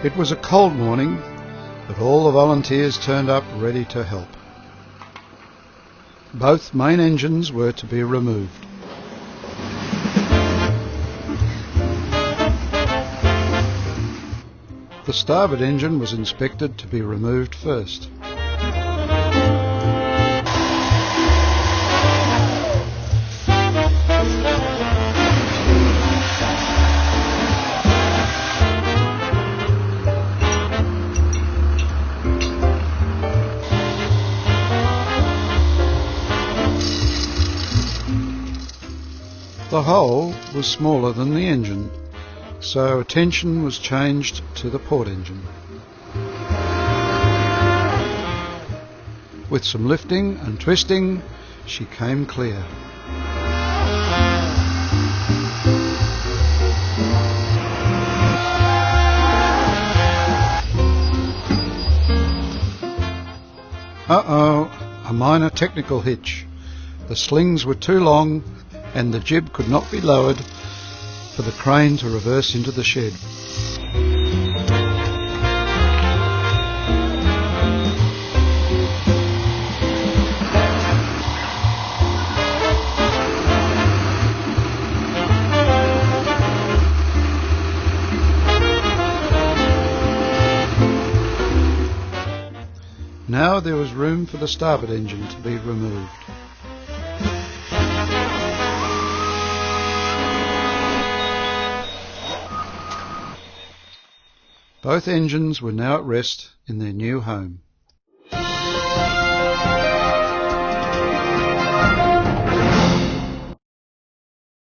It was a cold morning, but all the volunteers turned up ready to help. Both main engines were to be removed. The starboard engine was inspected to be removed first. The hull was smaller than the engine, so attention was changed to the port engine. With some lifting and twisting, she came clear. A minor technical hitch. The slings were too long and the jib could not be lowered for the crane to reverse into the shed. Now there was room for the starboard engine to be removed. Both engines were now at rest in their new home.